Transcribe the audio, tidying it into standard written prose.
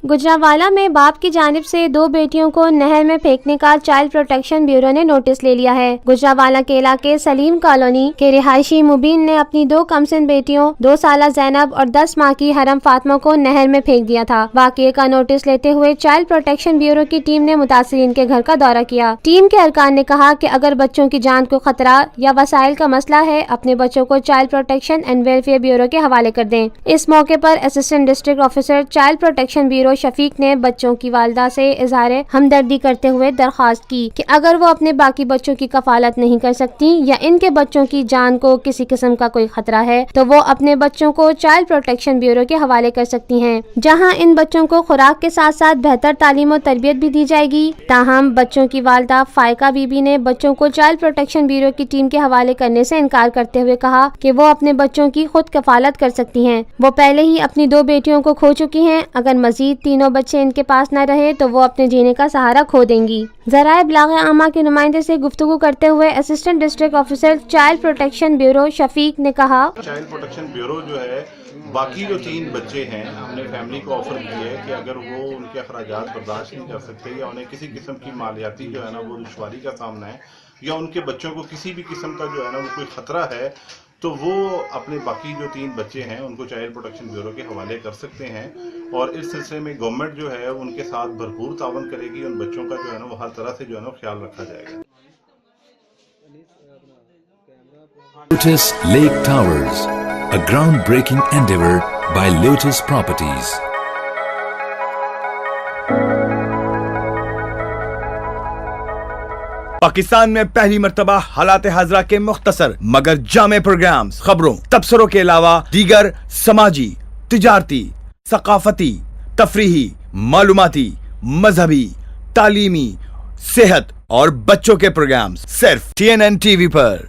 गुजरावाला में बाप की जानिब से 2 बेटियों को नहर में फेंकने का चाइल्ड प्रोटेक्शन ब्यूरो ने नोटिस ले लिया है। गुजरावाला के इलाके सलीम कॉलोनी के रिहायशी मुबीन ने अपनी 2 कमसिन बेटियों 2 साला जैनब और 10 माह की हरम फातिमा को नहर में फेंक दिया था। वाक़ये का नोटिस लेते हुए चाइल्ड प्रोटेक्शन ब्यूरो की टीम ने मुतासिरीन के घर का दौरा किया। टीम के अरकान ने कहा कि अगर बच्चों की जान को खतरा या वसाइल का मसला है, अपने बच्चों को child protection and welfare bureau के हवाले कर दें। इस मौके पर assistant district officer child protection bureau Shafiq ने बच्चों की वालिदा से इजहार हमदर्दी करते हुए दरख्वास्त की कि अगर वो अपने बाकी बच्चों की कफालत नहीं कर सकती या इनके बच्चों की जान को किसी किस्म का कोई खतरा है तो वो अपने बच्चों को चाइल्ड प्रोटेक्शन ब्यूरो के हवाले कर सकती हैं, जहां इन बच्चों को खुराक के साथ साथ बेहतर तालीम और तरबियत भी दी जाएगी। ताहम बच्चों की वालिदा फायका बीबी ने बच्चों को चाइल्ड प्रोटेक्शन ब्यूरो की टीम के हवाले करने से इनकार करते हुए कहा कि वो अपने बच्चों की खुद कफालत कर सकती हैं। वो पहले ही अपनी 2 बेटियों को खो चुकी हैं। अगर मजीद 3 बच्चे इनके पास न रहे तो वो अपने जीने का सहारा खो देंगी। ज़राए इब्लाग़ आमा के नुमाइंदे से गुफ्तगू करते हुए assistant district officer child protection bureau Shafiq ने कहा, चाइल्ड प्रोटेक्शन ब्यूरो जो है बाकी जो 3 बच्चे हैं हमने फैमिली को ऑफर किया है कि अगर वो उनके अखराजात बर्दाश्त नहीं कर सकते या उन्हें किसी किस्म की मालियाती जो है ना वो दुश्वारी का सामना है या उनके बच्चों को किसी भी किस्म का जो है ना वो कोई खतरा है, तो वो अपने बाकी जो 3 बच्चे हैं उनको चाइल्ड प्रोटेक्शन ब्यूरो के हवाले कर सकते हैं। और इस सिलसिले में गवर्नमेंट जो है उनके साथ भरपूर तावन करेगी। उन बच्चों का जो है ना वो हर तरह से जो है ना ख्याल रखा जाएगा। Lotus Lake Towers, a groundbreaking endeavor by Lotus Properties. Pakistan में पहली मर्तबा हालात हाजरा के मुख्तसर मगर जामे प्रोग्राम्स, खबरों, तबसरों के अलावा दीगर समाजी, तिजारती, सकाफती, तफरीही, मालूमाती, मजहबी, तालीमी, सेहत और बच्चों के प्रोग्राम्स सिर्फ TNN TV पर।